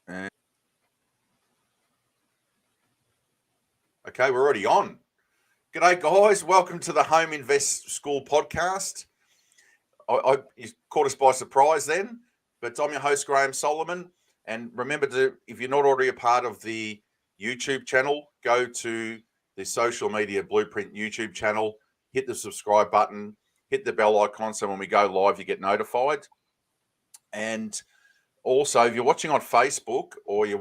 And okay, we're already on. G'day, guys. Welcome to the Home Invest School podcast. You caught us by surprise then, but I'm your host, Graham Solomon. And remember to, if you're not already a part of the YouTube channel, go to the Social Media Blueprint YouTube channel, hit the subscribe button, hit the bell icon so when we go live, you get notified. And also, if you're watching on Facebook or you're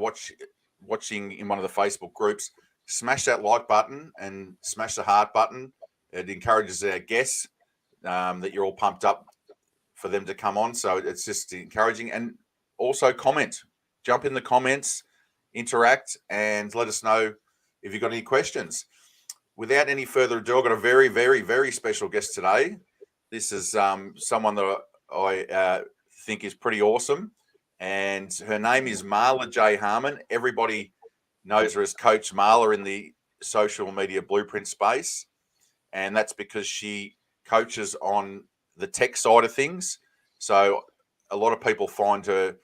watching in one of the Facebook groups, smash that like button and smash the heart button. It encourages our guests that you're all pumped up for them to come on. So it's just encouraging. And also jump in the comments, interact, and let us know if you've got any questions. Without any further ado, I've got a very, very, very special guest today. This is someone that I think is pretty awesome. And her name is Marla J Harmon. Everybody knows her as Coach Marla in the social media blueprint space. And that's because she coaches on the tech side of things. So a lot of people find her,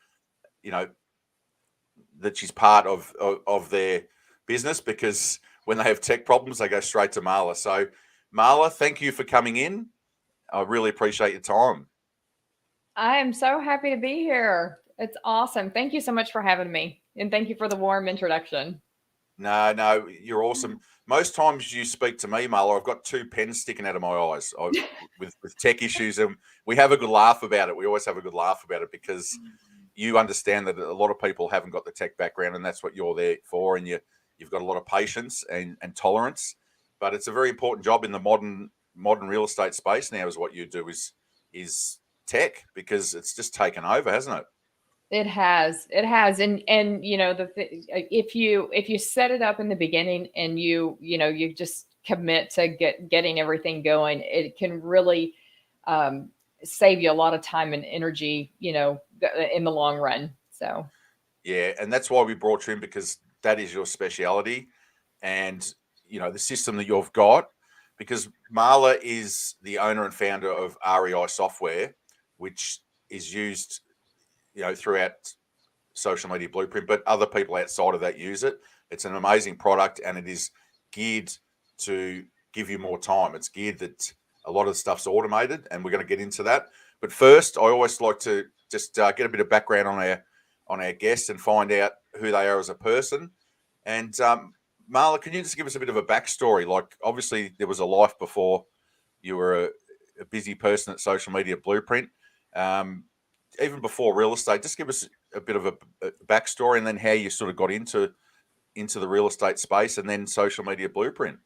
that she's part of their business because when they have tech problems, they go straight to Marla. So Marla, thank you for coming in. I really appreciate your time. I am so happy to be here. It's awesome. Thank you so much for having me. And thank you for the warm introduction. No, you're awesome. Most times you speak to me, Marla, I've got two pens sticking out of my eyes with tech issues, and we have a good laugh about it. We always have a good laugh about it because you understand that a lot of people haven't got the tech background, and that's what you're there for, and you've got a lot of patience and tolerance. But it's a very important job in the modern real estate space now, is what you do is tech, because it's just taken over, hasn't it? It has, and if you set it up in the beginning and you just commit to getting everything going, it can really save you a lot of time and energy, in the long run. So yeah, and that's why we brought you in, because that is your speciality, and the system that you've got. Because Marla is the owner and founder of REI Software, which is used throughout social media blueprint, but other people outside of that use it. It's an amazing product, and it is geared to give you more time. It's geared that a lot of stuff's automated, and we're going to get into that. But first, I always like to just get a bit of background on our guests and find out who they are as a person. And Marla, can you just give us a bit of a backstory? Like, obviously, there was a life before you were a busy person at Social Media Blueprint. Even before real estate, just give us a bit of a backstory, and then how you sort of got into the real estate space, and then Social Media Blueprint.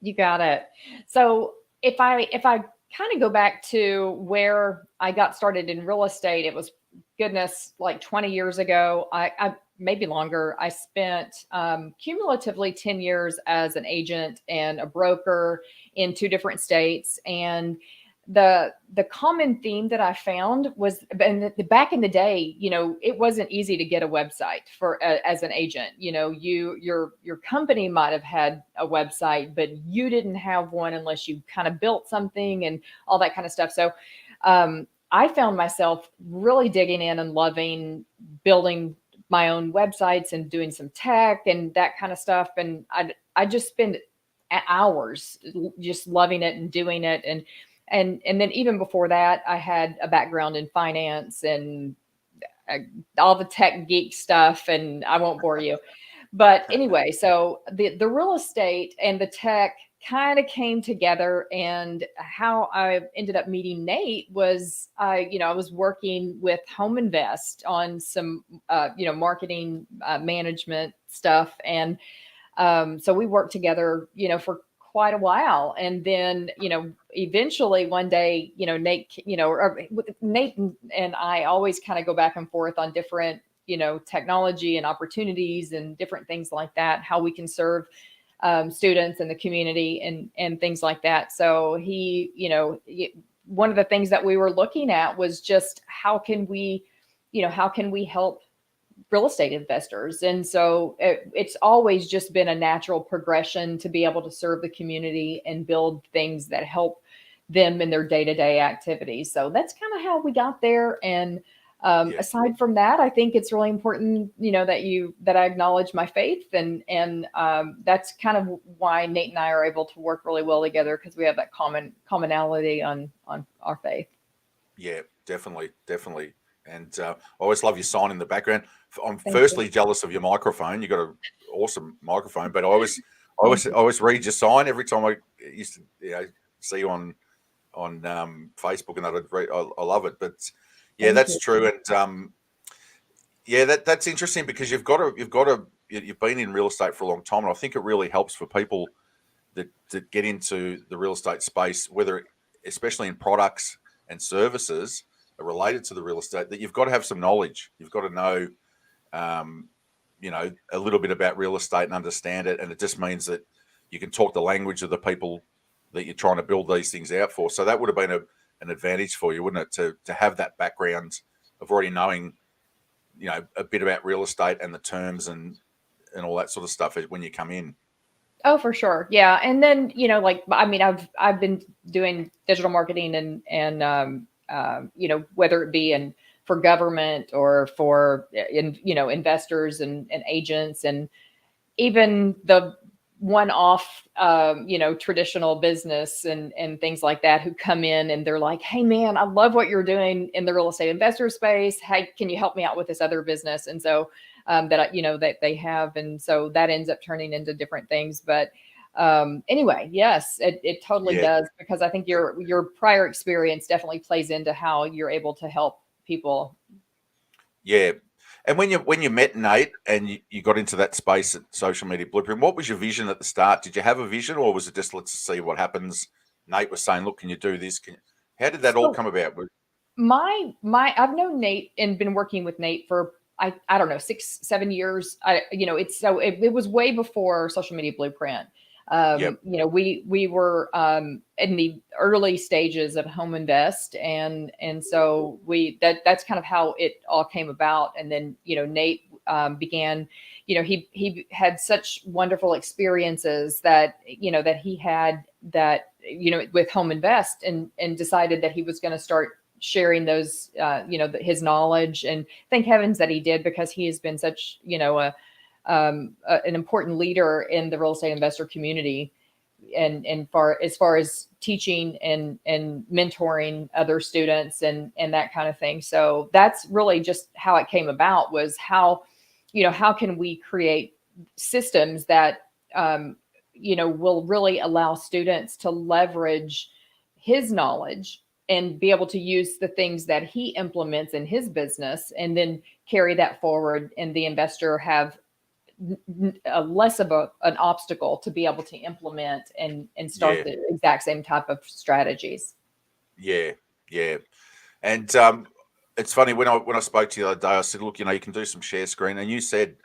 you got it. So if I kind of go back to where I got started in real estate, it was goodness, like 20 years ago. I maybe longer. I spent cumulatively 10 years as an agent and a broker in two different states. And the common theme that I found was, and back in the day, it wasn't easy to get a website for as an agent. Your company might have had a website, but you didn't have one unless you kind of built something and all that kind of stuff. So I found myself really digging in and loving building my own websites and doing some tech and that kind of stuff. And I just spend hours just loving it and doing it. And then even before that, I had a background in finance and all the tech geek stuff, and I won't bore you. But anyway, so the real estate and the tech kind of came together, and how I ended up meeting Nate was I was working with Home Invest on some marketing management stuff, and so we worked together for quite a while. And then eventually one day Nate Nate and I always kind of go back and forth on different technology and opportunities and different things like that, how we can serve students in the community and things like that. So one of the things that we were looking at was just how can we help real estate investors. And so it's always just been a natural progression to be able to serve the community and build things that help them in their day-to-day activities. So that's kind of how we got there. And Aside from that, I think it's really important, that I acknowledge my faith, and that's kind of why Nate and I are able to work really well together, because we have that commonality on our faith. Yeah, definitely. And I always love your sign in the background. I'm Thank firstly you. jealous of your microphone. You got an awesome microphone, but I always read your sign every time I used to see you on Facebook, and that I love it. But yeah, Thank that's you. true. And that's interesting, because you've been in real estate for a long time, and I think it really helps for people that get into the real estate space, especially in products and services related to the real estate, that you've got to have some knowledge. You've got to know, a little bit about real estate and understand it. And it just means that you can talk the language of the people that you're trying to build these things out for. So that would have been an advantage for you, wouldn't it, to have that background of already knowing, a bit about real estate and the terms and all that sort of stuff when you come in. Oh, for sure. Yeah. And then, I've been doing digital marketing and whether it be for government or for, investors and agents, and even the one-off, traditional business and things like that, who come in and they're like, "Hey man, I love what you're doing in the real estate investor space. Hey, can you help me out with this other business?" And so that they have. And so that ends up turning into different things. But anyway, yes, it totally Yeah. does, because I think your prior experience definitely plays into how you're able to help people. Yeah. And when you met Nate and you got into that space at Social Media Blueprint, what was your vision at the start? Did you have a vision, or was it just, let's see what happens? Nate was saying, "Look, can you do this? How did that all So come about?" I've known Nate and been working with Nate for, I don't know, 6-7 years. It was way before Social Media Blueprint. Yep. We were in the early stages of Home Invest, and so that's kind of how it all came about. And then Nate began, he had such wonderful experiences that he had, that with Home Invest, and decided that he was going to start sharing those, his knowledge. And thank heavens that he did, because he has been such, an important leader in the real estate investor community, and as far as teaching and mentoring other students and that kind of thing. So that's really just how it came about, was how can we create systems that, will really allow students to leverage his knowledge and be able to use the things that he implements in his business, and then carry that forward, and the investor have less of an obstacle to be able to implement and start Yeah. the exact same type of strategies. Yeah. Yeah. And it's funny, when I spoke to you the other day, I said, "Look, you can do some share screen," and you said,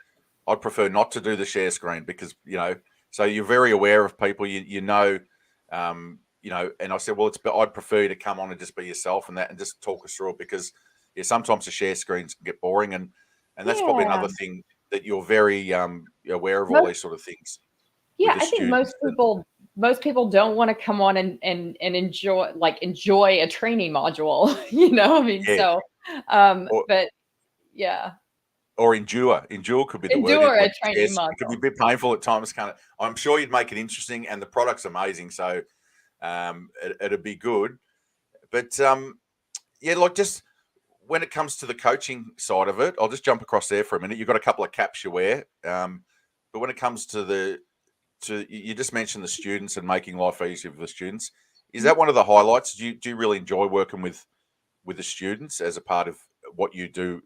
"I'd prefer not to do the share screen because so you're very aware of people, And I said, "Well, I'd prefer you to come on and just be yourself and just talk us through it, because sometimes the share screens can get boring, and that's probably Yeah. another thing that you're very aware of all Most, these sort of things with yeah, the I think students." most people don't want to come on and enjoy a training module, Yeah, so or but yeah, endure. Endure could be the word. endure a Like, training yes, it could be module. a bit painful at times. I'm sure you'd make it interesting, and the product's amazing, so it'd be good. But yeah, like, just when it comes to the coaching side of it, I'll just jump across there for a minute. You've got a couple of caps you wear, but when it comes to you just mentioned the students and making life easier for the students. Is that one of the highlights? Do you really enjoy working with the students as a part of what you do?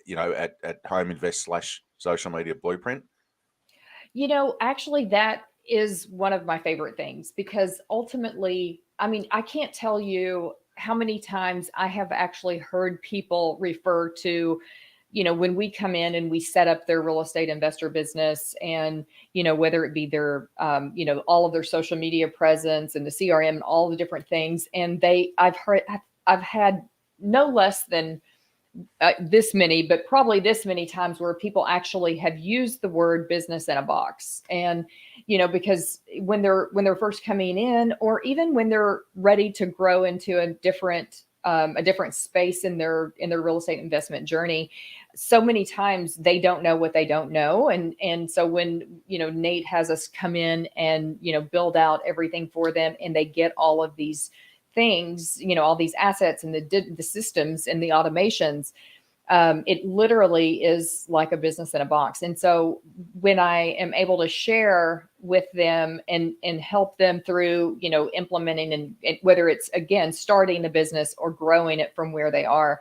At Home Invest / Social Media Blueprint. Actually, that is one of my favorite things, because ultimately, I can't tell you how many times I have actually heard people refer to, when we come in and we set up their real estate investor business, and, whether it be their, all of their social media presence and the CRM and all the different things. And I've had no less than this many, but probably this many times, where people actually have used the word business in a box. And, because when they're first coming in, or even when they're ready to grow into a different a different space in their real estate investment journey, so many times they don't know what they don't know. And so when, Nate has us come in and, build out everything for them, and they get all of these things, all these assets and the systems and the automations, it literally is like a business in a box. And so when I am able to share with them and help them through, implementing and whether it's, again, starting a business or growing it from where they are,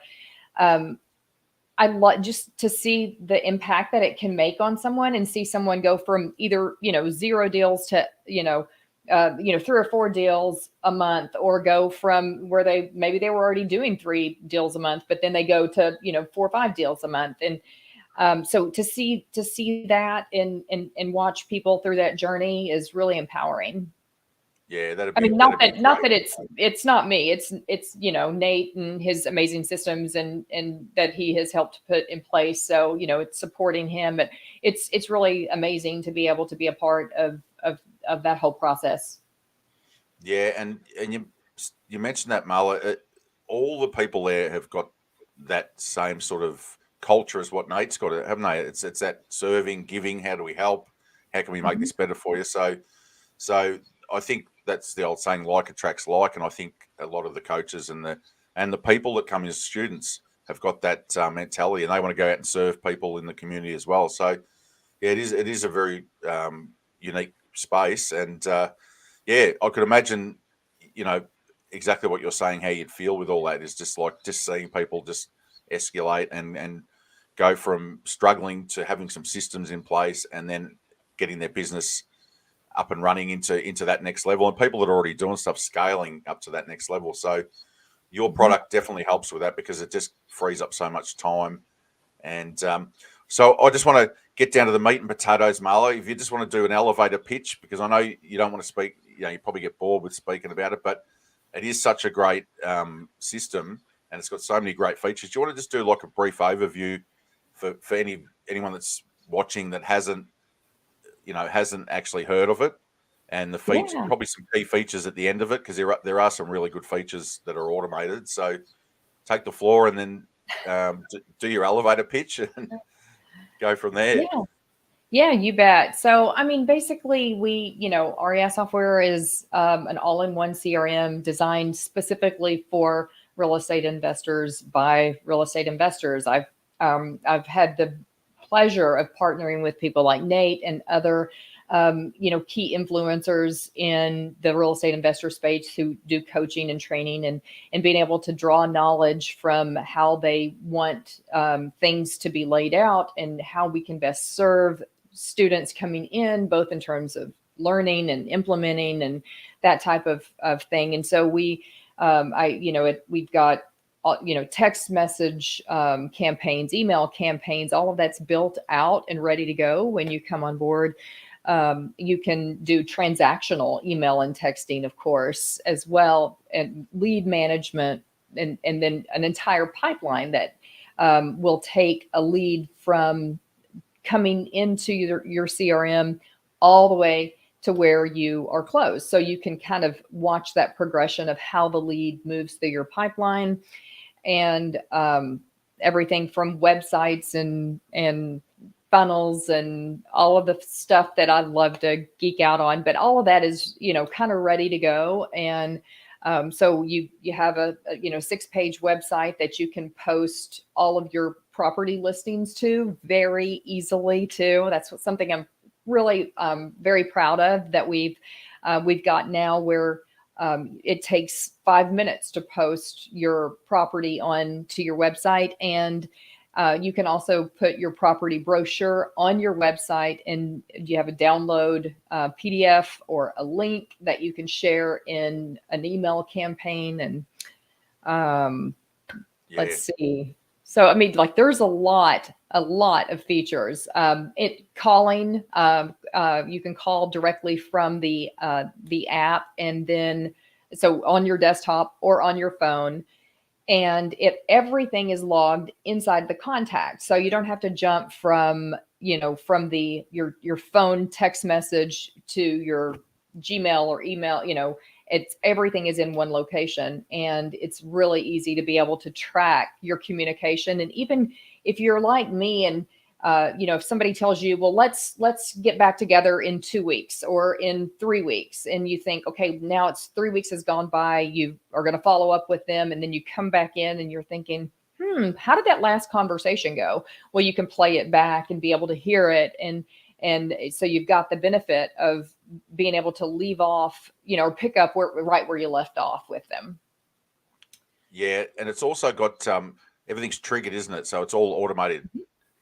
I love just to see the impact that it can make on someone, and see someone go from either, 0 deals to, 3 or 4 deals a month, or go from where maybe they were already doing 3 deals a month, but then they go to, 4 or 5 deals a month. And so to see that and watch people through that journey is really empowering. Yeah, I mean, not that it's not me. It's Nate and his amazing systems and that he has helped put in place. So it's supporting him, but it's really amazing to be able to be a part of that whole process. Yeah, and you mentioned that, Marla. All the people there have got that same sort of culture as what Nate's got, haven't they? It's that serving, giving. How do we help? How can we make this better for you? So I think that's the old saying, like attracts like, and I think a lot of the coaches and the people that come as students have got that mentality, and they want to go out and serve people in the community as well. So yeah, it is a very unique space, and yeah, I could imagine, exactly what you're saying, how you'd feel with all that is just seeing people just escalate and go from struggling to having some systems in place, and then getting their business up and running into that next level, and people that are already doing stuff scaling up to that next level. So your product definitely helps with that, because it just frees up so much time. And so I just want to get down to the meat and potatoes, Marla. If you just want to do an elevator pitch, because I know you don't want to speak, you probably get bored with speaking about it, but it is such a great system, and it's got so many great features. Do you want to just do like a brief overview for anyone that's watching that hasn't actually heard of it, and the feature, probably some key features at the end of it, because there are some really good features that are automated. So take the floor and then do your elevator pitch and go from there. Yeah, you bet. So, I mean, basically REI Software is an all-in-one CRM designed specifically for real estate investors by real estate investors. I've had the pleasure of partnering with people like Nate and other key influencers in the real estate investor space who do coaching and training, and being able to draw knowledge from how they want things to be laid out, and how we can best serve students coming in, both in terms of learning and implementing and that type of thing. And so we've got text message campaigns, email campaigns, all of that's built out and ready to go when you come on board. You can do transactional email and texting, of course, as well, and lead management, and then an entire pipeline that will take a lead from coming into your CRM all the way to where you are closed. So you can kind of watch that progression of how the lead moves through your pipeline, and everything from websites and funnels and all of the stuff that I love to geek out on. But all of that is, kind of ready to go. And so you have a 6-page website that you can post all of your property listings to very easily too. That's something I'm really very proud of, that we've got now, where it takes 5 minutes to post your property onto your website. And you can also put your property brochure on your website, and you have a download PDF or a link that you can share in an email campaign. And let's see. So, I mean, like, there's a lot of features. Calling, you can call directly from the app, and then so on your desktop or on your phone, and everything is logged inside the contact. So you don't have to jump from your phone text message to your Gmail or email, everything is in one location, and it's really easy to be able to track your communication. And even if you're like me and if somebody tells you, well, let's get back together in 2 weeks or in 3 weeks, and you think, okay, now it's 3 weeks has gone by, you are going to follow up with them, and then you come back in and you're thinking, how did that last conversation go? Well, you can play it back and be able to hear it, and so you've got the benefit of being able to leave off, or pick up right where you left off with them. Yeah, and it's also got everything's triggered, isn't it? So it's all automated.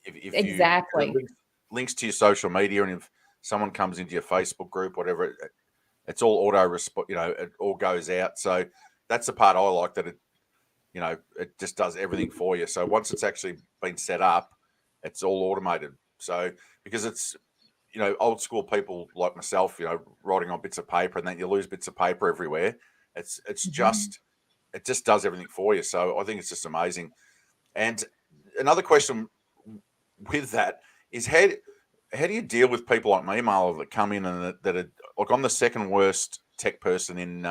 If Exactly. you links to your social media, and if someone comes into your Facebook group, whatever, it's all auto response. It all goes out. So that's the part I like, that it just does everything for you. So once it's actually been set up, it's all automated. So because it's old school people like myself, writing on bits of paper, and then you lose bits of paper everywhere. It's just it just does everything for you. So I think it's just amazing. And another question with that is, how do you deal with people like me, Marla, that come in and that are like, I'm the second worst tech person in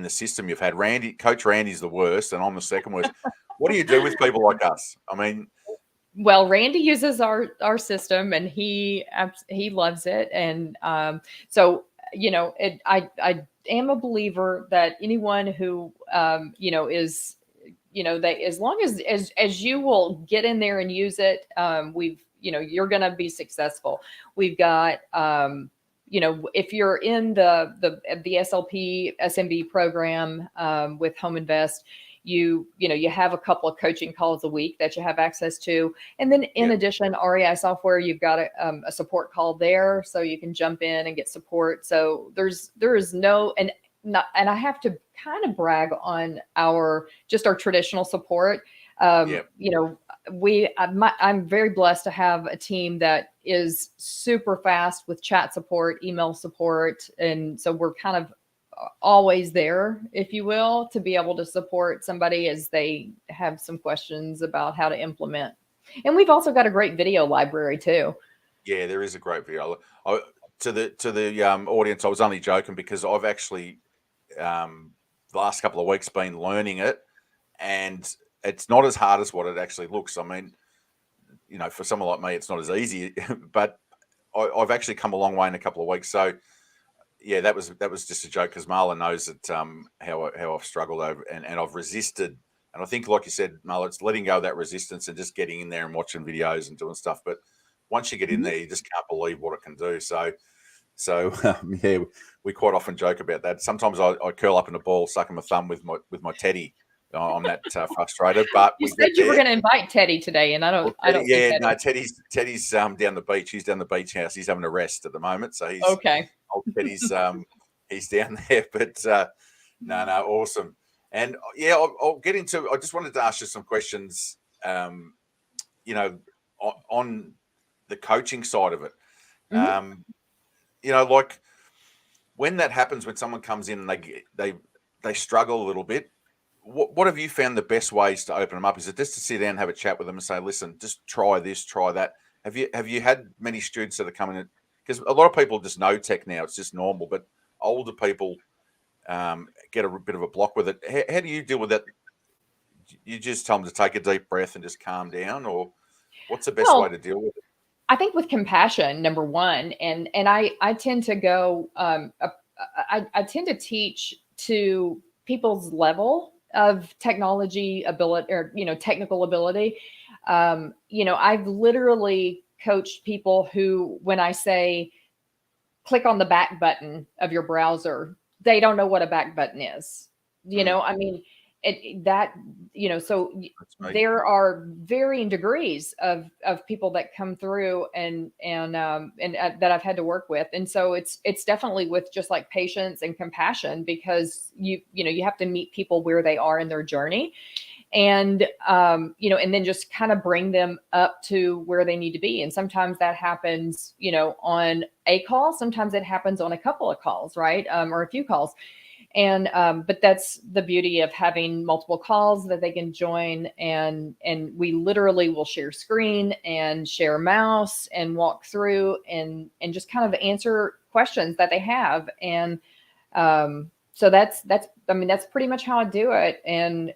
the system you've had. Coach Randy's the worst, and I'm the second worst. What do you do with people like us? I mean, well, Randy uses our system, and he loves it, and so I am a believer that anyone who is that as long as you will get in there and use it, you're going to be successful. We've got if you're in the SLP SMB program with Home Invest, you have a couple of coaching calls a week that you have access to, and then in addition, REI Software, you've got a support call there, so you can jump in and get support. So there is no and I have to kind of brag on our traditional support. I'm very blessed to have a team that is super fast with chat support, email support. And so we're kind of always there, if you will, to be able to support somebody as they have some questions about how to implement. And we've also got a great video library too. Yeah, there is a great video. To the audience, I was only joking, because I've actually the last couple of weeks been learning it, and it's not as hard as what it actually looks. I mean, for someone like me, it's not as easy, but I've actually come a long way in a couple of weeks. So yeah, that was just a joke, because Marla knows that how I've struggled over and I've resisted. And I think, like you said, Marla, it's letting go of that resistance and just getting in there and watching videos and doing stuff. But once you get in there, you just can't believe what it can do. So yeah, we quite often joke about that. Sometimes I curl up in a ball, sucking my thumb with my teddy. I'm that frustrated. But you said you were going to invite Teddy today, and I don't. Yeah, no, Teddy's down the beach. He's down the beach house. He's having a rest at the moment, so he's okay. Old Teddy's he's down there. But no, awesome. And yeah, I'll get into. I just wanted to ask you some questions. On the coaching side of it. Like when that happens, when someone comes in and they struggle a little bit, what have you found the best ways to open them up? Is it just to sit down and have a chat with them and say, listen, just try this, try that? Have you had many students that are coming in? Because a lot of people just know tech now, it's just normal, but older people get a bit of a block with it. How do you deal with that? You just tell them to take a deep breath and just calm down, or what's the best way to deal with it? I think with compassion, number one, and I tend to go, I tend to teach to people's level of technology ability, or technical ability. I've literally coached people who, when I say click on the back button of your browser, they don't know what a back button is. I mean, so there are varying degrees of people that come through and that I've had to work with. And so it's definitely with just like patience and compassion, because you have to meet people where they are in their journey, and and then just kind of bring them up to where they need to be. And sometimes that happens, on a call. Sometimes it happens on a couple of calls, right? Or a few calls. And but that's the beauty of having multiple calls that they can join, and we literally will share screen and share mouse and walk through and just kind of answer questions that they have. And So that's I mean, that's pretty much how I do it. And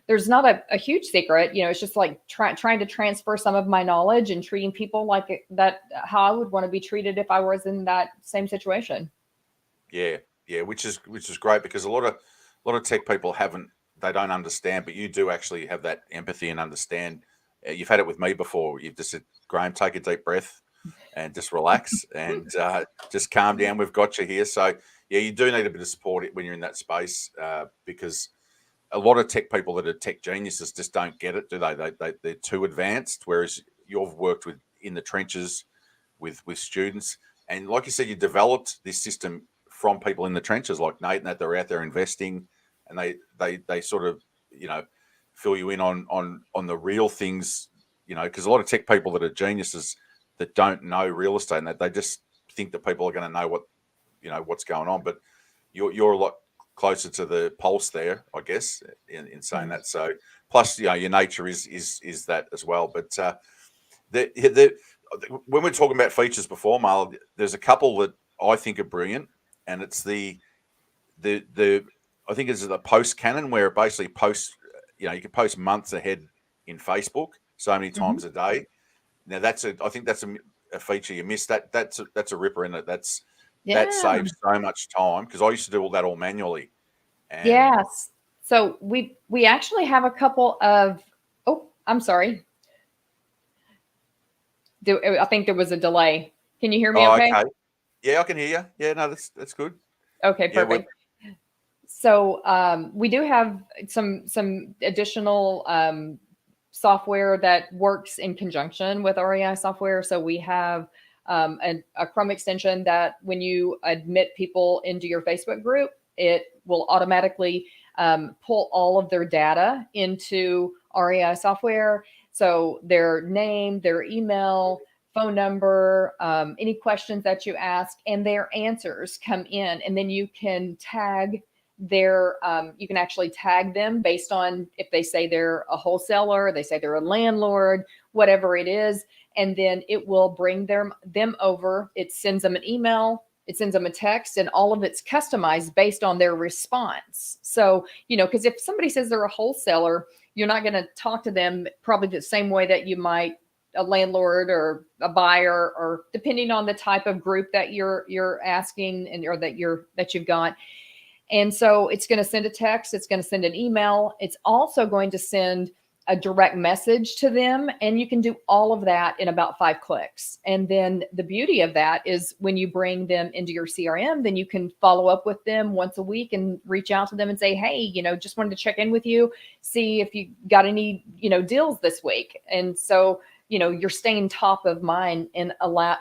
there's not a huge secret. It's just like trying to transfer some of my knowledge and treating people like that, how I would want to be treated if I was in that same situation. Yeah, yeah, which is great, because a lot of tech people they don't understand, but you do actually have that empathy and understand. You've had it with me before. You've just said, Graham, take a deep breath and just relax and just calm down. We've got you here. So yeah, you do need a bit of support when you're in that space, because a lot of tech people that are tech geniuses just don't get it, do they? They're too advanced, whereas you've worked in the trenches with students, and like you said, you developed this system from people in the trenches like Nate, and that they're out there investing, and they sort of fill you in on the real things, because a lot of tech people that are geniuses that don't know real estate, and that they just think that people are going to know what's going on, but you're a lot closer to the pulse there, I guess, in saying that. So plus, your nature is that as well. But when we're talking about features before, Marla, there's a couple that I think are brilliant, and it's the I think it's the post cannon, where it basically posts, you can post months ahead in Facebook so many times a day. Now I think that's a feature you missed. That's a ripper in it. That saves so much time, because I used to do all that all manually. And Yes. So we actually have a couple of. Oh, I'm sorry. I think there was a delay. Can you hear me? Okay. Yeah, I can hear you. Yeah, no, that's good. Okay, perfect. So we do have some additional software that works in conjunction with REI software. So we have a Chrome extension that when you admit people into your Facebook group, it will automatically pull all of their data into REI software. So their name, their email, phone number, any questions that you ask, and their answers come in. And then you can tag you can actually tag them based on if they say they're a wholesaler, they say they're a landlord, whatever it is. And then it will bring them over. It sends them an email, it sends them a text, and all of it's customized based on their response. So, because if somebody says they're a wholesaler, you're not going to talk to them probably the same way that you might a landlord or a buyer, or depending on the type of group that you're asking or that you've got. And so it's going to send a text, it's going to send an email, it's also going to send a direct message to them. And you can do all of that in about 5 clicks. And then the beauty of that is when you bring them into your CRM, then you can follow up with them once a week and reach out to them and say, hey, just wanted to check in with you, see if you got any, deals this week. And so, you're staying top of mind and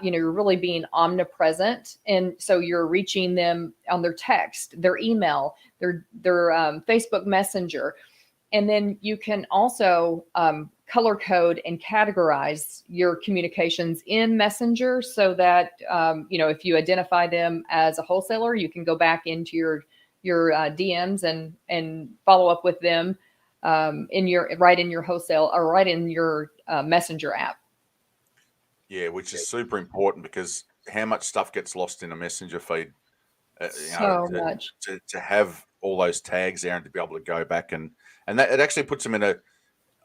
you're really being omnipresent. And so you're reaching them on their text, their email, their Facebook Messenger. And then you can also color code and categorize your communications in Messenger so that, if you identify them as a wholesaler, you can go back into your DMs and follow up with them in your wholesale or right in your Messenger app. Yeah, which is super important, because how much stuff gets lost in a Messenger feed. Much to have all those tags there and to be able to go back and that it actually puts them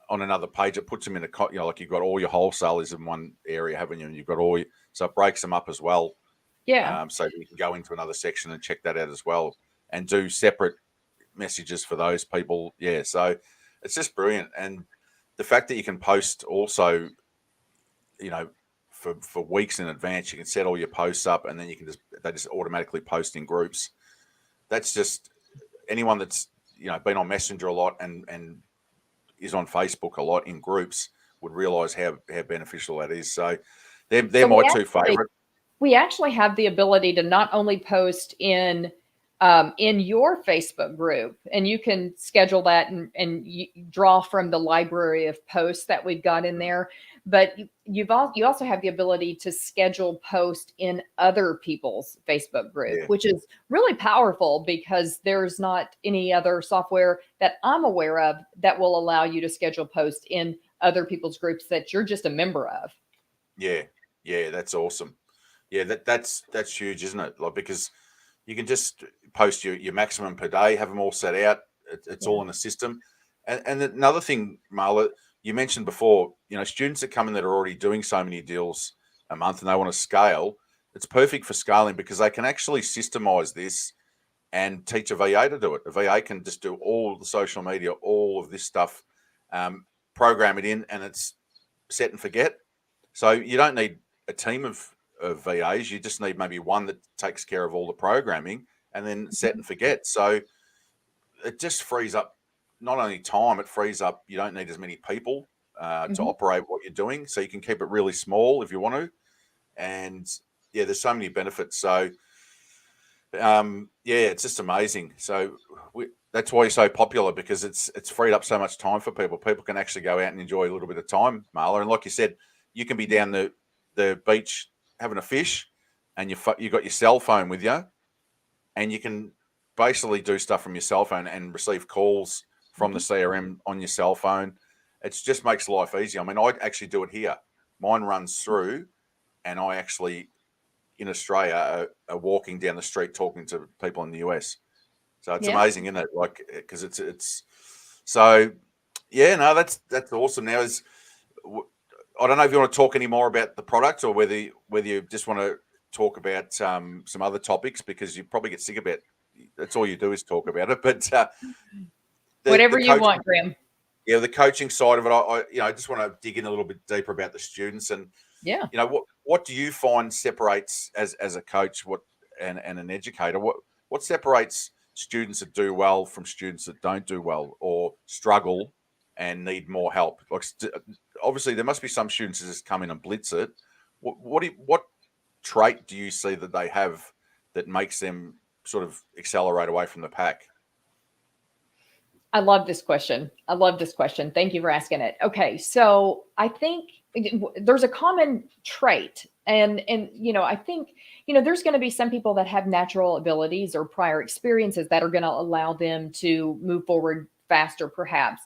on another page. It puts them in like you've got all your wholesalers in one area, haven't you? And you've got so it breaks them up as well. Yeah. So you can go into another section and check that out as well, and do separate messages for those people. Yeah. So it's just brilliant. And the fact that you can post also, for weeks in advance, you can set all your posts up, and then they just automatically post in groups. That's just anyone that's been on Messenger a lot and is on Facebook a lot in groups would realize how beneficial that is. So they're my two favorite. We actually have the ability to not only post in your Facebook group, and you can schedule that and you draw from the library of posts that we've got in there. But you also have the ability to schedule posts in other people's Facebook group, which is really powerful, because there's not any other software that I'm aware of that will allow you to schedule posts in other people's groups that you're just a member of. Yeah, that's awesome. Yeah, that's huge, isn't it? Like, because You can just post your maximum per day, have them all set out. It's Yeah. all in the system. And another thing, Marla, you mentioned before, students that come in that are already doing so many deals a month and they want to scale. It's perfect for scaling because they can actually systemize this and teach a VA to do it. A VA can just do all the social media, all of this stuff, program it in, and it's set and forget. So you don't need a team of VAs. You just need maybe one that takes care of all the programming and then set and forget. So it just frees up not only time, it frees up, you don't need as many people to operate what you're doing. So you can keep it really small if you want to. And yeah, there's so many benefits. So it's just amazing. So that's why you're so popular, because it's freed up so much time for people. People can actually go out and enjoy a little bit of time, Marla. And like you said, you can be down the beach having a fish, and you got your cell phone with you, and you can basically do stuff from your cell phone and receive calls from the CRM on your cell phone. It just makes life easy. I mean, I actually do it here. Mine runs through, and I actually in Australia are walking down the street talking to people in the US. So it's amazing, isn't it? Like, because it's so no, that's awesome. Now I don't know if you want to talk any more about the product, or whether you just want to talk about some other topics, because you probably get sick of it. That's all you do is talk about it. But whatever you want, Graham. Yeah, the coaching side of it, I just want to dig in a little bit deeper about the students, and what do you find separates as a coach and an educator? What separates students that do well from students that don't do well or struggle and need more help? Like, obviously, there must be some students that just come in and blitz it. What trait do you see that they have that makes them sort of accelerate away from the pack? I love this question. Thank you for asking it. Okay, so I think there's a common trait, and I think there's going to be some people that have natural abilities or prior experiences that are going to allow them to move forward faster, perhaps.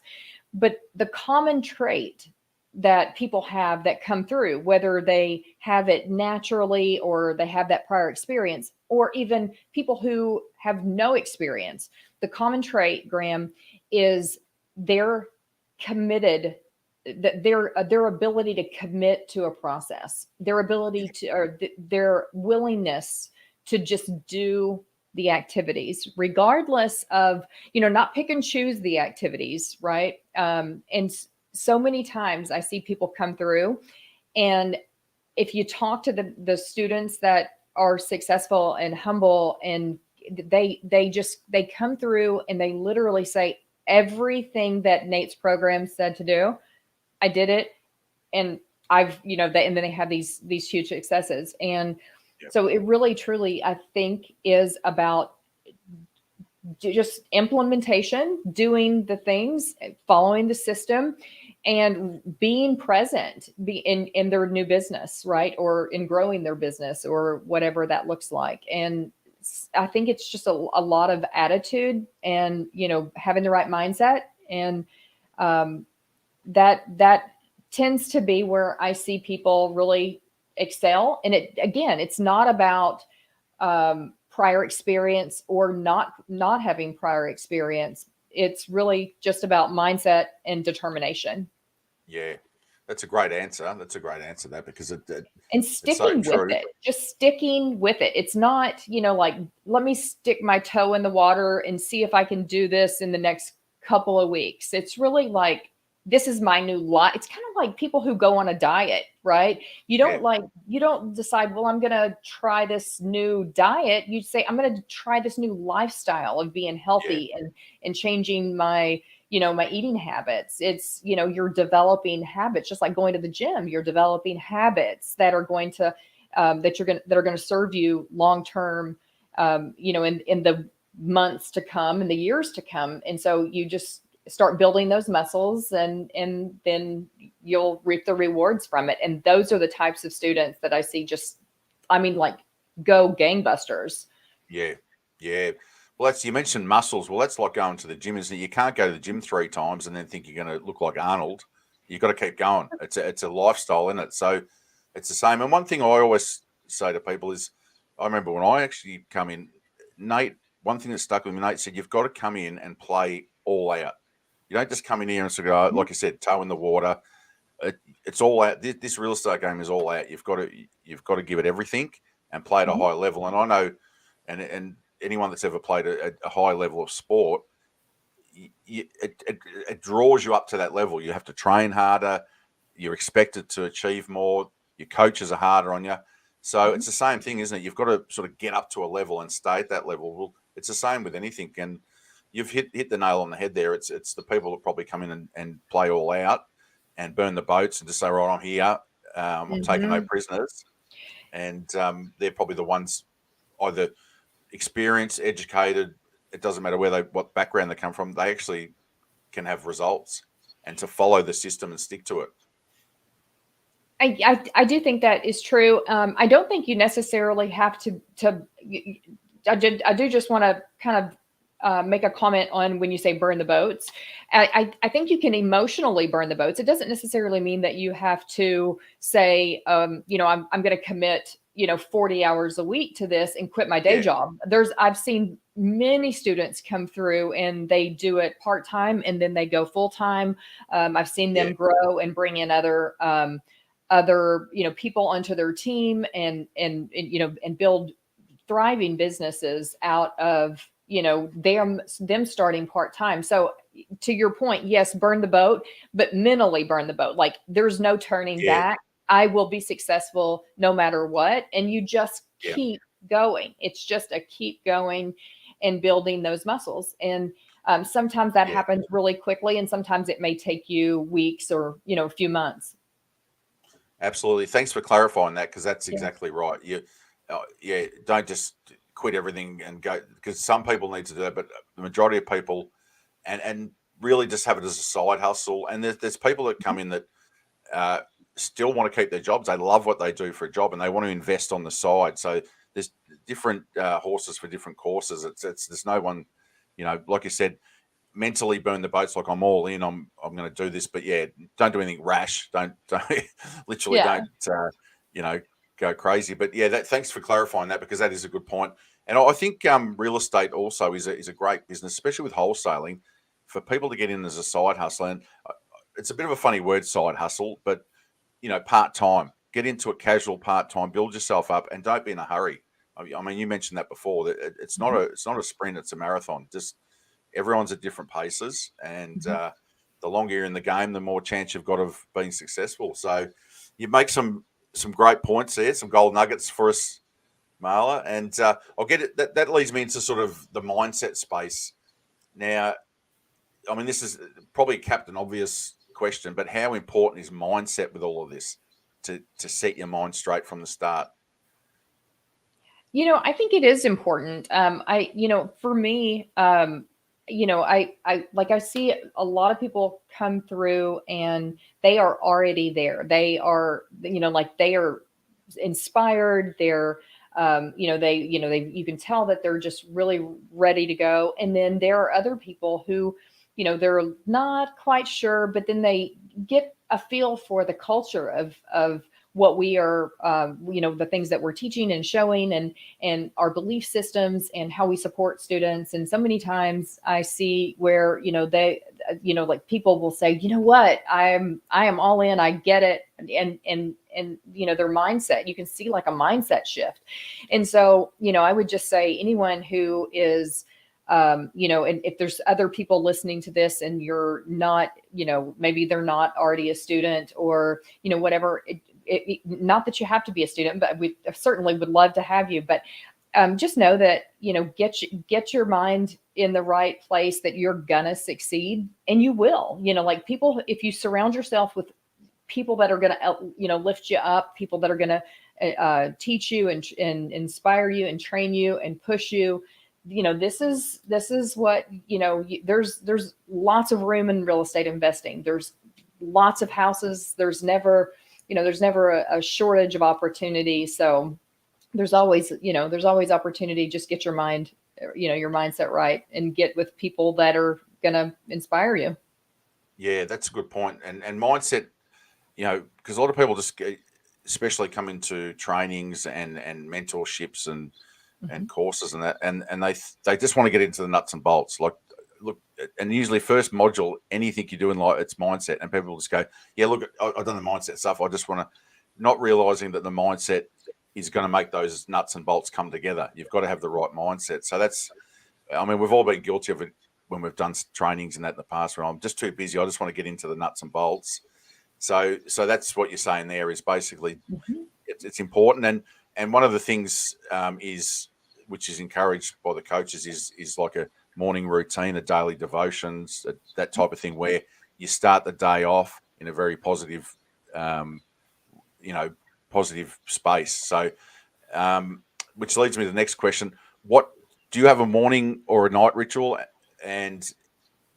But the common trait that people have that come through, whether they have it naturally or they have that prior experience, or even people who have no experience, the common trait, Graham, is they're committed, that their ability to commit to a process, their ability to, or their willingness to just do the activities, regardless of, not pick and choose the activities, right? And so many times I see people come through, and if you talk to the students that are successful and humble, and they come through and they literally say, everything that Nate's program said to do, I did it. And I've, and then they have these huge successes. And so it really, truly, I think, is about just implementation, doing the things, following the system, and being present in their new business, right? Or in growing their business, or whatever that looks like. And I think it's just a lot of attitude, and, having the right mindset. And that tends to be where I see people really excel. And it's not about prior experience or not having prior experience. It's really just about mindset and determination. Yeah, that's a great answer. That, because and sticking with it, just sticking with it. It's not, like, let me stick my toe in the water and see if I can do this in the next couple of weeks. It's really like, this is my new life. It's kind of like people who go on a diet, right? You don't decide, well, I'm going to try this new diet. You say, I'm going to try this new lifestyle of being healthy and changing my, my eating habits. It's, you're developing habits, just like going to the gym. You're developing habits that are going to, that are going to serve you long-term, in the months to come and the years to come. And so you just start building those muscles, and then you'll reap the rewards from it. And those are the types of students that I see go gangbusters. Yeah. Well, you mentioned muscles. Well, that's like going to the gym, isn't it? You can't go to the gym 3 times and then think you're going to look like Arnold. You've got to keep going. It's a lifestyle, isn't it? So it's the same. And one thing I always say to people is, I remember when I actually come in Nate, one thing that stuck with me, Nate said, you've got to come in and play all out. You don't just come in here and sort of go, like you said, toe in the water. It's all out. This real estate game is all out. You've got to give it everything and play at a high level. And I know, and anyone that's ever played a high level of sport, it draws you up to that level. You have to train harder. You're expected to achieve more. Your coaches are harder on you. So it's the same thing, isn't it? You've got to sort of get up to a level and stay at that level. Well, it's the same with anything. And you've hit the nail on the head there. It's the people that probably come in and play all out and burn the boats and just say, right, I'm here. I'm taking no prisoners. And they're probably the ones either experienced, educated. It doesn't matter what background they come from. They actually can have results, and to follow the system and stick to it. I do think that is true. I don't think you necessarily have to. I do just want to kind of make a comment on when you say burn the boats. I think you can emotionally burn the boats. It doesn't necessarily mean that you have to say, I'm going to commit, 40 hours a week to this and quit my day job. I've seen many students come through and they do it part-time and then they go full-time. I've seen them grow and bring in other people onto their team and build thriving businesses out of them starting part-time. So to your point, yes, burn the boat, but mentally burn the boat. Like there's no turning back. I will be successful no matter what. And you just keep going. It's just a keep going and building those muscles. And sometimes that happens really quickly, and sometimes it may take you weeks or a few months. Absolutely. Thanks for clarifying that, because that's exactly right. Don't just quit everything and go, because some people need to do that, but the majority of people and really just have it as a side hustle. And there's people that come in that still want to keep their jobs. They love what they do for a job and they want to invest on the side. So there's different horses for different courses. There's no one, like you said, mentally burn the boats. Like I'm all in. I'm going to do this, but don't do anything rash. Don't literally don't go crazy. But thanks for clarifying that, because that is a good point. And I think real estate also is a great business, especially with wholesaling, for people to get in as a side hustle. And it's a bit of a funny word, side hustle, but part time. Get into it casual, part time. Build yourself up, and don't be in a hurry. I mean, you mentioned that before. That it's not a sprint; it's a marathon. Just everyone's at different paces, and the longer you're in the game, the more chance you've got of being successful. So you make some great points there, some gold nuggets for us, Marla. And I'll get it. That leads me into sort of the mindset space. Now, I mean, this is probably a Captain Obvious question, but how important is mindset with all of this to set your mind straight from the start? I think it is important. For me, I see a lot of people come through and they are already there. They are, they are inspired. They're, you can tell that they're just really ready to go. And then there are other people who, they're not quite sure, but then they get a feel for the culture of what we are, the things that we're teaching and showing, and our belief systems and how we support students. And so many times I see where, they, like people will say, you know what, I am all in, I get it. And their mindset, you can see like a mindset shift. And so, I would just say anyone who is, and if there's other people listening to this and you're not, maybe they're not already a student or, whatever, not that you have to be a student, but we certainly would love to have you. But just know that, get your mind in the right place, that you're gonna succeed, and you will. Like people, if you surround yourself with people that are gonna, lift you up, people that are gonna teach you and inspire you and train you and push you. This is what, there's lots of room in real estate investing. There's lots of houses. There's never a shortage of opportunity. So there's always opportunity. Just get your mind, your mindset right, and get with people that are going to inspire you. Yeah, that's a good point. And mindset, because a lot of people just, especially come into trainings and mentorships and and courses and that, and they just want to get into the nuts and bolts. Like, look, and usually first module, anything you do in life, it's mindset, and people just go, yeah, look, I've done the mindset stuff. I just want to, not realizing that the mindset is going to make those nuts and bolts come together. You've got to have the right mindset. So that's, I mean, we've all been guilty of it when we've done trainings and that in the past, where I'm just too busy. I just want to get into the nuts and bolts. So that's what you're saying there, is basically it's important. And one of the things is, which is encouraged by the coaches, is like a morning routine, a daily devotions, that type of thing, where you start the day off in a very positive, positive space. So, which leads me to the next question: what do you have, a morning or a night ritual, and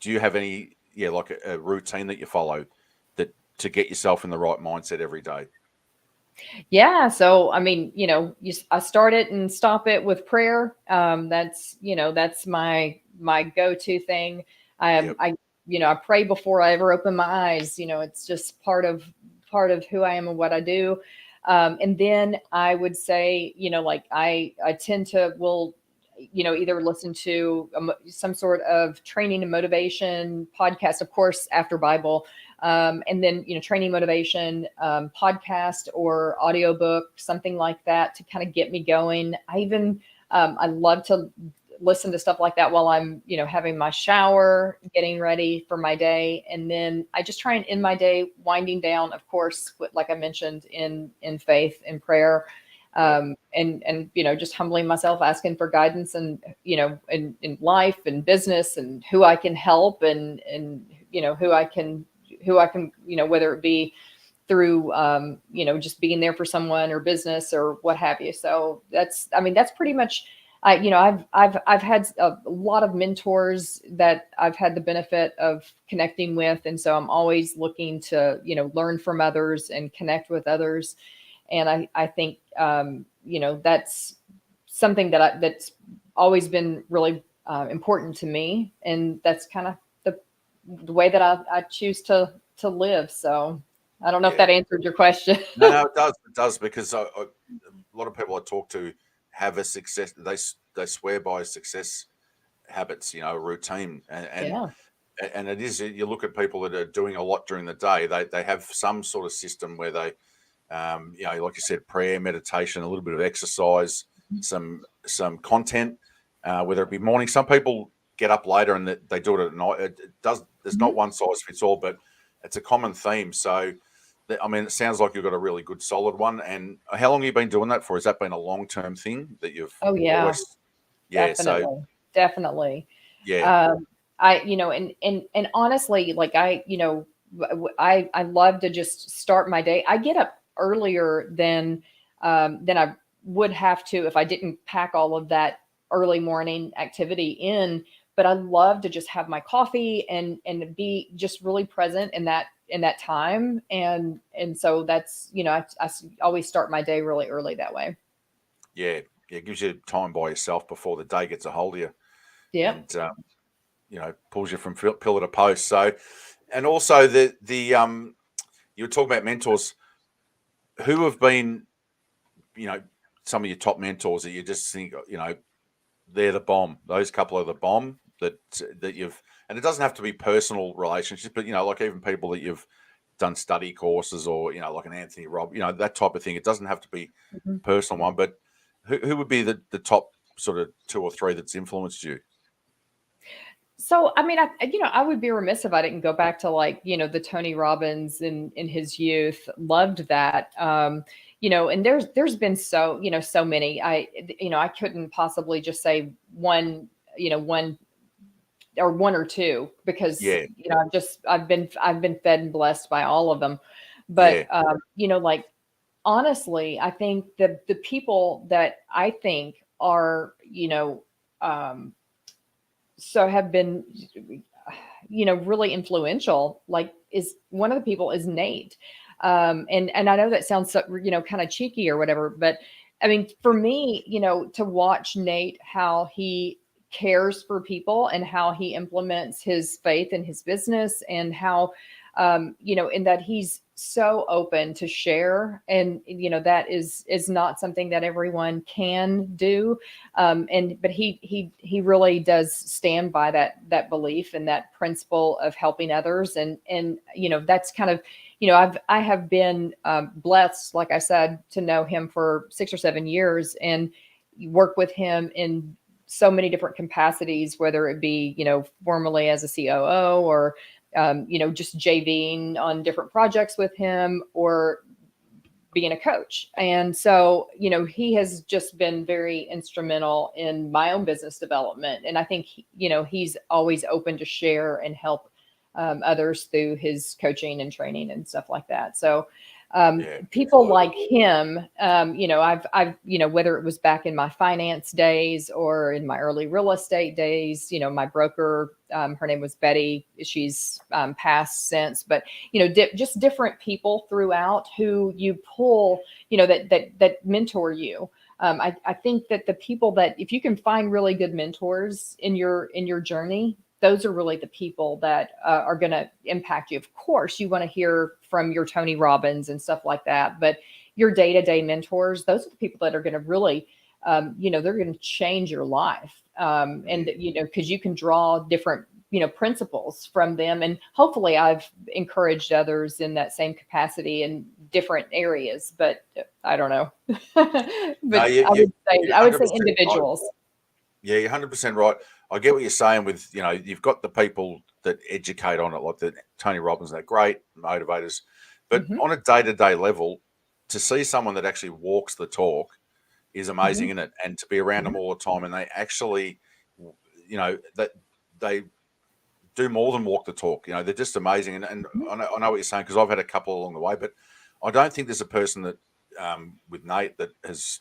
do you have any, like a routine that you follow that to get yourself in the right mindset every day? Yeah. So, I mean, I start it and stop it with prayer. That's my go-to thing. Yep. I pray before I ever open my eyes. It's just part of who I am and what I do. And then I would say, like I tend to either listen to some sort of training and motivation podcast, of course, after Bible. And then, training motivation, podcast or audiobook, something like that to kind of get me going. I love to listen to stuff like that while I'm, having my shower, getting ready for my day. And then I just try and end my day winding down, of course, like I mentioned, in faith and prayer. And just humbling myself, asking for guidance and, in life and business, and who I can help, and who I can, whether it be through, just being there for someone or business or what have you. So that's pretty much, I've had a lot of mentors that I've had the benefit of connecting with. And so I'm always looking to, learn from others and connect with others. And I think, that's something that's always been really important to me. And that's kind of the way that I choose to live. So I don't know if that answered your question. No, it does. It does, because a lot of people I talk to have a success. They swear by success habits, routine, and it is. You look at people that are doing a lot during the day. They have some sort of system where they, like you said, prayer, meditation, a little bit of exercise, some content, whether it be morning. Some people get up later and they do it at night. There's not one size fits all, but it's a common theme. So, I mean, it sounds like you've got a really good, solid one. And how long have you been doing that for? Has that been a long-term thing that you've? Oh yeah, always, definitely. Yeah. And honestly, like I love to just start my day. I get up earlier than I would have to if I didn't pack all of that early morning activity in. But I love to just have my coffee and be just really present in that time. And so that's, I always start my day really early that way. Yeah. It gives you time by yourself before the day gets a hold of you. Yeah. And, pulls you from pillar to post. So, and also you were talking about mentors. Who have been, some of your top mentors that you just think, they're the bomb. Those couple are the bomb that you've, and it doesn't have to be personal relationships, but like even people that you've done study courses or like an Anthony Robb, that type of thing. It doesn't have to be personal one, but who would be the top sort of 2 or 3 that's influenced you? So, I mean, I would be remiss if I didn't go back to the Tony Robbins in his youth. Loved that. And there's been so many. I couldn't possibly just say one or two, because I've been fed and blessed by all of them. But honestly, I think the people that I think are so have been really influential, is one of the people is Nate. And I know that sounds kind of cheeky or whatever, but I mean, for me, to watch Nate, how he cares for people and how he implements his faith in his business, and how, in that he's so open to share, and that is not something that everyone can do. But he really does stand by that belief and that principle of helping others, and that's kind of, I have been blessed, like I said, to know him for 6 or 7 years and work with him in so many different capacities, whether it be, formally as a COO, or, just JVing on different projects with him, or being a coach. And so, he has just been very instrumental in my own business development. And I think, he's always open to share and help others through his coaching and training and stuff like that. So, people like him, I've, whether it was back in my finance days or in my early real estate days, my broker, her name was Betty. She's passed since, but, just different people throughout who you pull, that mentor you. I think that the people that, if you can find really good mentors in your journey, those are really the people that are going to impact you. Of course, you want to hear from your Tony Robbins and stuff like that, but your day-to-day mentors, those are the people that are going to really, they're going to change your life. And, because you can draw different, principles from them. And hopefully I've encouraged others in that same capacity in different areas, but I don't know. But No, I would say individuals. Right. Yeah, you're 100% right. I get what you're saying with, you've got the people that educate on it, like the Tony Robbins, they're great motivators. But on a day-to-day level, to see someone that actually walks the talk is amazing, isn't it? And to be around them all the time, and they actually, that they do more than walk the talk. They're just amazing. And I know what you're saying, because I've had a couple along the way, but I don't think there's a person that with Nate that has,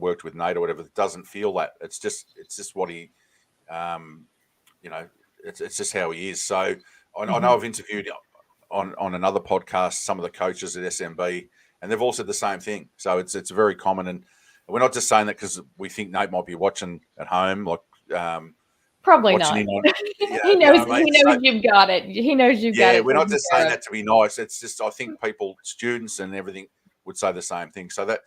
worked with Nate or whatever, that doesn't feel that. It's just what he, it's just how he is. So I know I've interviewed on another podcast some of the coaches at SMB, and they've all said the same thing. So it's very common, and we're not just saying that because we think Nate might be watching at home, like probably not. He knows. He knows you've got it. He knows you've got it. Yeah, we're not just saying that to be nice. It's just, I think people, students and everything, would say the same thing. So that's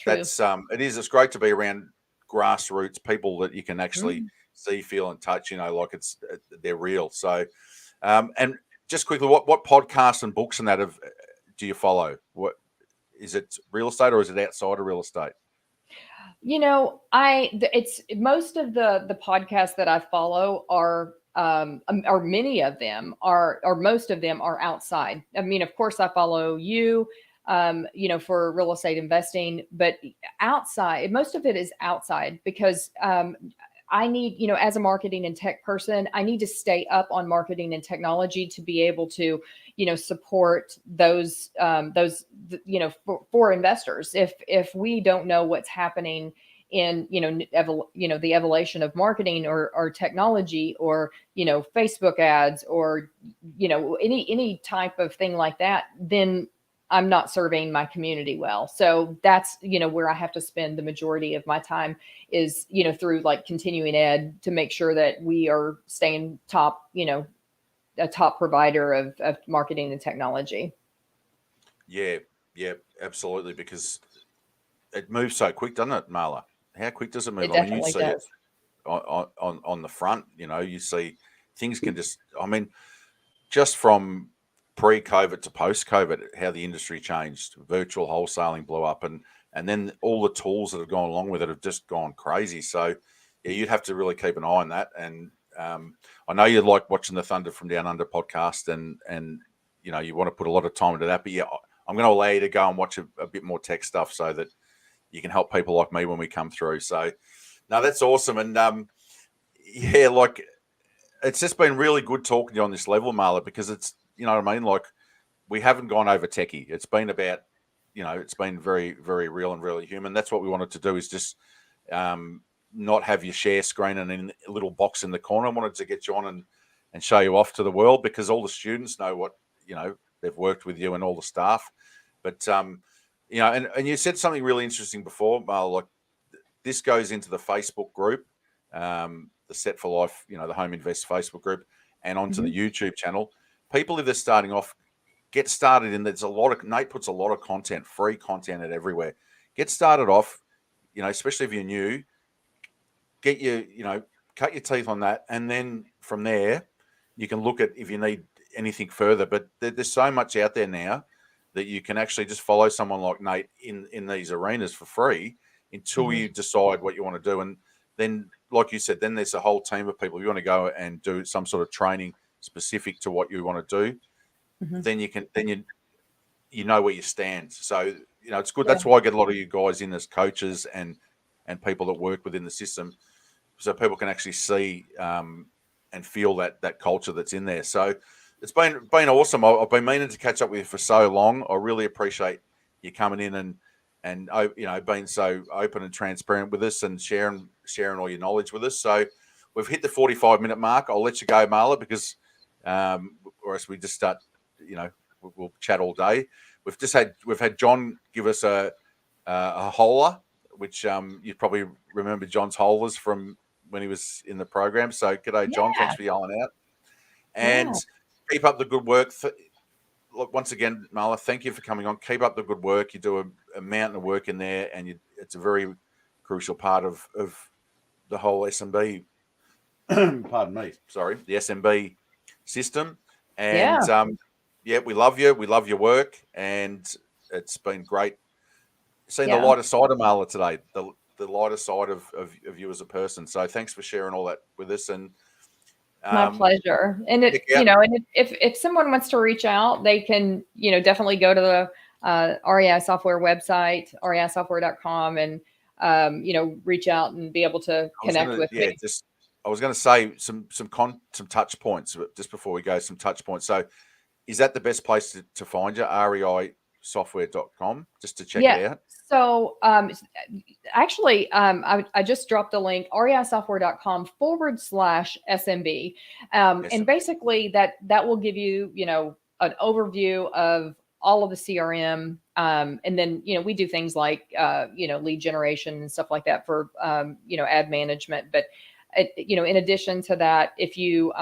it's great to be around grassroots people that you can actually see, feel, and touch. Like they're real. So, and just quickly, what podcasts and books and that do you follow? What is it? Real estate, or is it outside of real estate? It's most of the podcasts that I follow are, or many of them are, or most of them are outside. I mean, of course I follow you, for real estate investing, but outside, most of it is outside, because, I need, as a marketing and tech person, I need to stay up on marketing and technology to be able to, support those, for investors. If we don't know what's happening in, the evolution of marketing or technology, or, Facebook ads, or, any type of thing like that, then I'm not serving my community well. So that's, where I have to spend the majority of my time is, through like continuing ed, to make sure that we are staying top, a top provider of marketing and technology. Yeah, absolutely. Because it moves so quick, doesn't it, Marla? How quick does it move? It definitely does. It on the front, you see things can just, just from pre-COVID to post-COVID, how the industry changed. Virtual wholesaling blew up, and then all the tools that have gone along with it have just gone crazy. So yeah, you'd have to really keep an eye on that. And I know you like watching the Thunder from Down Under podcast, and you want to put a lot of time into that. But yeah, I'm going to allow you to go and watch a bit more tech stuff so that you can help people like me when we come through. So no, that's awesome. And yeah, like, it's just been really good talking to you on this level, Marla, because it's, you know what I mean? Like, we haven't gone over techie. It's been about, it's been very, very real and really human. That's what we wanted to do, is just not have your share screen and in a little box in the corner. I wanted to get you on and show you off to the world, because all the students know what, they've worked with you, and all the staff. But, and you said something really interesting before, Marla, like, this goes into the Facebook group, the Set for Life, the Home Invest Facebook group, and onto the YouTube channel. People, if they're starting off, get started in. There's Nate puts a lot of content, free content at everywhere. Get started off, especially if you're new, cut your teeth on that. And then from there, you can look at if you need anything further. But there's so much out there now that you can actually just follow someone like Nate in these arenas for free until you decide what you want to do. And then, like you said, then there's a whole team of people. If you want to go and do some sort of training specific to what you want to do, then you know where you stand. So, it's good. That's why I get a lot of you guys in as coaches and people that work within the system, so people can actually see and feel that culture that's in there. So it's been awesome. I've been meaning to catch up with you for so long. I really appreciate you coming in and being so open and transparent with us and sharing all your knowledge with us. So we've hit the 45-minute mark. I'll let you go, Marla, because or else we just start, we'll chat all day. We've had John give us a holer, which you probably remember John's holers from when he was in the program. So g'day, John. Thanks for yelling out. And keep up the good work. Look, once again, Marla, thank you for coming on. Keep up the good work. You do a mountain of work in there, and it's a very crucial part of the whole SMB. Pardon me. Sorry, the SMB system. And we love you. We love your work, and it's been great seeing the lighter side of Marla today. The lighter side of you as a person. So thanks for sharing all that with us. And my pleasure. And and if someone wants to reach out, they can, definitely go to the REI Software website, reisoftware.com, and reach out and be able to connect with me. I was going to say some touch points, but just before we go, some touch points. So is that the best place to find you? reisoftware.com, just to check it out? So actually, I just dropped a link, reisoftware.com/SMB. And basically that will give you, an overview of all of the CRM. And then, we do things like, lead generation and stuff like that for, ad management. But in addition to that, if you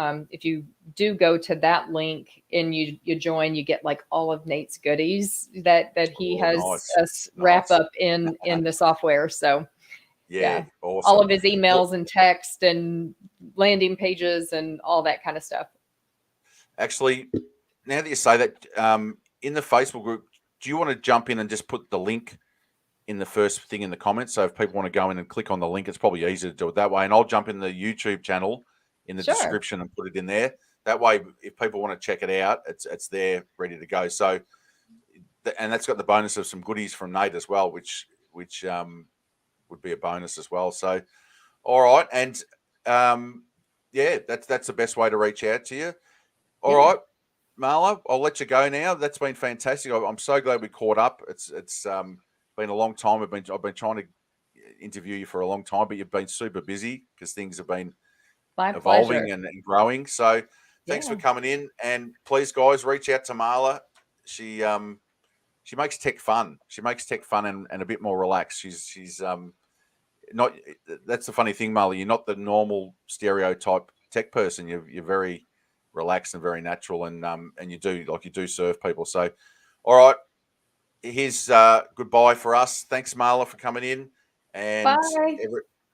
do go to that link and you join, you get like all of Nate's goodies that he has us wrap up in the software. So awesome. All of his emails and text and landing pages and all that kind of stuff. Actually, now that you say that, in the Facebook group, do you want to jump in and just put the link in the first thing in the comments? So if people want to go in and click on the link, it's probably easier to do it that way. And I'll jump in the YouTube channel in the description and put it in there. That way, if people want to check it out, it's there ready to go. So, and that's got the bonus of some goodies from Nate as well, which would be a bonus as well. So, all right. And that's the best way to reach out to you. All right, Marla, I'll let you go now. That's been fantastic. I'm so glad we caught up. It's been a long time. I've been trying to interview you for a long time, but you've been super busy because things have been evolving and growing. So thanks for coming in, and please, guys, reach out to Marla. She makes tech fun. She makes tech fun and a bit more relaxed. She's not. That's the funny thing, Marla. You're not the normal stereotype tech person. You're very relaxed and very natural, and you do serve people. So, all right. Here's goodbye for us. Thanks, Marla, for coming in. And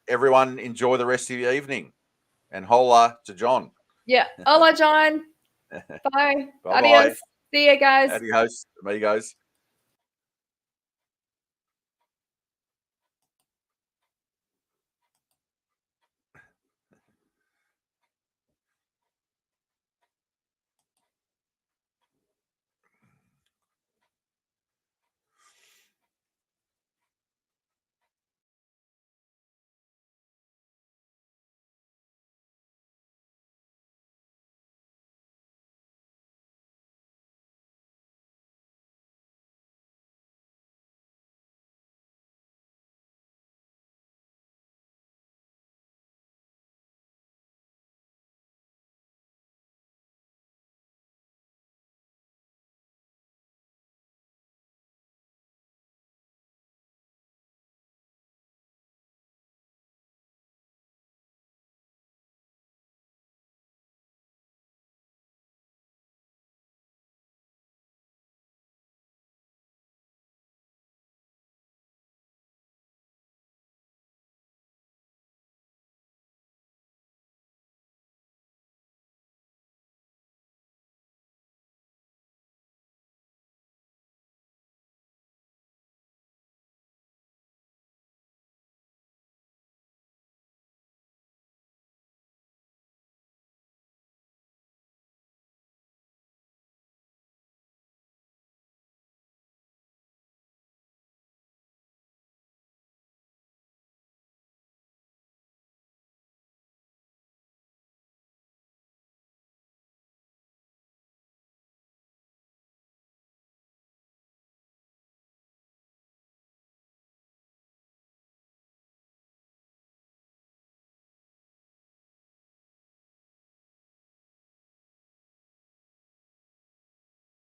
everyone enjoy the rest of your evening. And hola to John. Yeah. Hola, John. Bye. Bye-bye. Adios. See you guys. Adios, amigos.